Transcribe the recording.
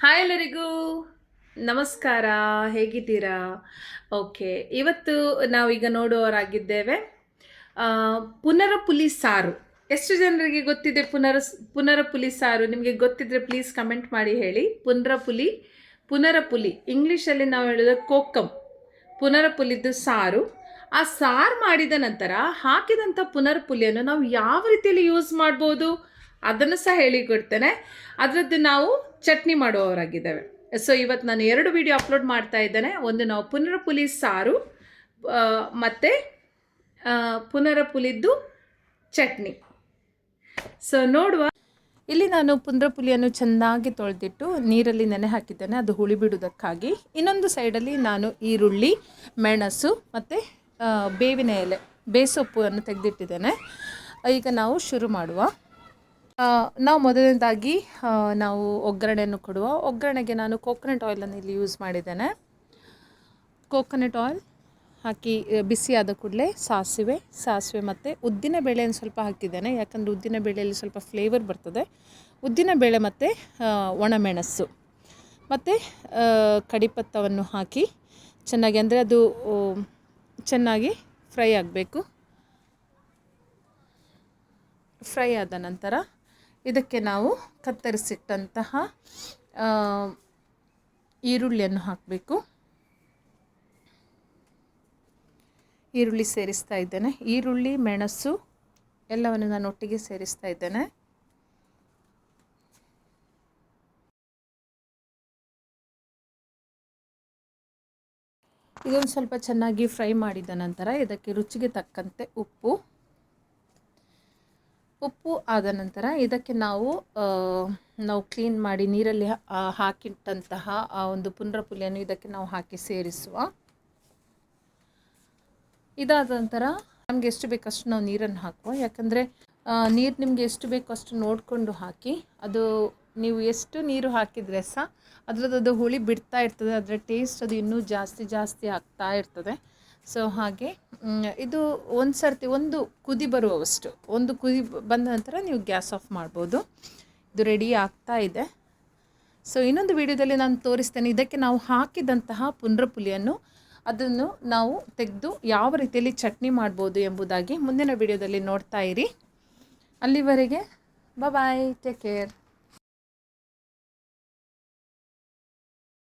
Hi ಎಲ್ಲರಿಗೂ ನಮಸ್ಕಾರ. ಹೇಗಿದ್ದೀರಾ? ಓಕೆ, ಇವತ್ತು ನಾವೀಗ ನೋಡುವವರಾಗಿದ್ದೇವೆ ಆ, ಪುನರಪುಲಿ ಸಾರು. ಎಷ್ಟು ಜನರಿಗೆ ಗೊತ್ತಿದೆ ಪುನರಪುಲಿ ಸಾರು? ನಿಮಗೆ ಗೊತ್ತಿದ್ರೆ ಪ್ಲೀಸ್ ಕಮೆಂಟ್ ಮಾಡಿ ಹೇಳಿ. ಪುನರಪುಲಿ ಇಂಗ್ಲೀಷಲ್ಲಿ ನಾವು ಹೇಳಿದ್ರೆ ಕೋಕಮ್. ಪುನರಪುಲಿದ್ದು ಸಾರು. ಆ ಸಾರು ಮಾಡಿದ ನಂತರ ಹಾಕಿದಂಥ ಪುನರ್ಪುಲಿಯನ್ನು ನಾವು ಯಾವ ರೀತಿಯಲ್ಲಿ ಯೂಸ್ ಮಾಡ್ಬೋದು ಅದನ್ನು ಸಹ ಹೇಳಿಕೊಡ್ತೇನೆ. ಅದರದ್ದು ನಾವು ಚಟ್ನಿ ಮಾಡುವವರಾಗಿದ್ದೇವೆ. ಸೊ ಇವತ್ತು ನಾನು 2 ವಿಡಿಯೋ ಅಪ್ಲೋಡ್ ಮಾಡ್ತಾ ಇದ್ದೇನೆ. ಒಂದು ನಾವು ಪುನರಪುಲಿ ಸಾರು ಮತ್ತು ಪುನರಪುಲಿದ್ದು ಚಟ್ನಿ. ಸೊ ನೋಡುವ. ಇಲ್ಲಿ ನಾನು ಪುನರಪುಲಿಯನ್ನು ಚೆನ್ನಾಗಿ ತೊಳೆದಿಟ್ಟು ನೀರಲ್ಲಿ ನೆನೆ ಹಾಕಿದ್ದೇನೆ, ಅದು ಹುಳಿ ಬಿಡುವುದಕ್ಕಾಗಿ. ಇನ್ನೊಂದು ಸೈಡಲ್ಲಿ ನಾನು ಈರುಳ್ಳಿ, ಮೆಣಸು ಮತ್ತು ಬೇವಿನ ಎಲೆ, ಬೇಸೊಪ್ಪನ್ನು ತೆಗೆದಿಟ್ಟಿದ್ದೇನೆ. ಈಗ ನಾವು ಶುರು ಮಾಡುವ. ನಾವು ಮೊದಲನೇದಾಗಿ ನಾವು ಒಗ್ಗರಣೆಯನ್ನು ಕೊಡುವ. ಒಗ್ಗರಣೆಗೆ ನಾನು ಕೋಕೋನಟ್ ಆಯಿಲನ್ನು ಇಲ್ಲಿ ಯೂಸ್ ಮಾಡಿದ್ದೇನೆ. ಕೋಕೋನಟ್ ಆಯಿಲ್ ಹಾಕಿ ಬಿಸಿಯಾದ ಕೂಡಲೇ ಸಾಸಿವೆ ಮತ್ತು ಉದ್ದಿನ ಬೇಳೆಯನ್ನು ಸ್ವಲ್ಪ ಹಾಕಿದ್ದೇನೆ, ಯಾಕಂದರೆ ಉದ್ದಿನ ಬೇಳೆಯಲ್ಲಿ ಸ್ವಲ್ಪ ಫ್ಲೇವರ್ ಬರ್ತದೆ. ಉದ್ದಿನ ಬೇಳೆ ಮತ್ತು ಒಣಮೆಣಸು ಮತ್ತು ಕಡಿಪತ್ತವನ್ನು ಹಾಕಿ ಚೆನ್ನಾಗಿ, ಅಂದರೆ ಅದು ಚೆನ್ನಾಗಿ ಫ್ರೈ ಆಗಬೇಕು. ಫ್ರೈ ಆದ ನಂತರ ಇದಕ್ಕೆ ನಾವು ಕತ್ತರಿಸಿಟ್ಟಂತಹ ಈರುಳ್ಳಿಯನ್ನು ಹಾಕಬೇಕು. ಈರುಳ್ಳಿ ಸೇರಿಸ್ತಾ ಇದ್ದೇನೆ. ಈರುಳ್ಳಿ, ಮೆಣಸು ಎಲ್ಲವನ್ನು ನಾನು ಒಟ್ಟಿಗೆ ಸೇರಿಸ್ತಾ ಇದ್ದೇನೆ. ಇದೊಂದು ಸ್ವಲ್ಪ ಚೆನ್ನಾಗಿ ಫ್ರೈ ಮಾಡಿದ ನಂತರ ಇದಕ್ಕೆ ರುಚಿಗೆ ತಕ್ಕಂತೆ ಉಪ್ಪು ಆದ ನಂತರ ಇದಕ್ಕೆ ನಾವು ಕ್ಲೀನ್ ಮಾಡಿ ನೀರಲ್ಲಿ ಹಾಕಿಟ್ಟಂತಹ ಆ ಒಂದು ಪುನರಪುಲಿಯನ್ನು ಇದಕ್ಕೆ ನಾವು ಹಾಕಿ ಸೇರಿಸುವ. ಇದಾದ ನಂತರ ನಮಗೆ ಎಷ್ಟು ಬೇಕಷ್ಟು ನಾವು ನೀರನ್ನು ಹಾಕುವ. ಯಾಕಂದರೆ ನೀರು ನಿಮಗೆ ಎಷ್ಟು ಬೇಕೋ ಅಷ್ಟು ನೋಡಿಕೊಂಡು ಹಾಕಿ. ಅದು ನೀವು ಎಷ್ಟು ನೀರು ಹಾಕಿದರೆ ಸಹ ಅದರದ್ದು ಹುಳಿ ಬಿಡ್ತಾ ಇರ್ತದೆ, ಅದರ ಟೇಸ್ಟ್ ಅದು ಇನ್ನೂ ಜಾಸ್ತಿ ಆಗ್ತಾ ಇರ್ತದೆ. ಸೊ ಹಾಗೆ ಇದು ಒಂದು ಕುದಿ ಬರುವಷ್ಟು, ಒಂದು ಕುದಿ ಬಂದ ನಂತರ ನೀವು ಗ್ಯಾಸ್ ಆಫ್ ಮಾಡ್ಬೋದು. ಇದು ರೆಡಿ ಆಗ್ತಾ ಇದೆ. ಸೊ ಇನ್ನೊಂದು ವಿಡಿಯೋದಲ್ಲಿ ನಾನು ತೋರಿಸ್ತೇನೆ ಇದಕ್ಕೆ ನಾವು ಹಾಕಿದಂತಹ ಪುನರಪುಲಿಯನ್ನು, ಅದನ್ನು ನಾವು ತೆಗೆದು ಯಾವ ರೀತಿಯಲ್ಲಿ ಚಟ್ನಿ ಮಾಡ್ಬೋದು ಎಂಬುದಾಗಿ ಮುಂದಿನ ವಿಡಿಯೋದಲ್ಲಿ ನೋಡ್ತಾ ಇರಿ. ಅಲ್ಲಿವರೆಗೆ ಬಾಯ್, ಟೇಕ್ ಕೇರ್.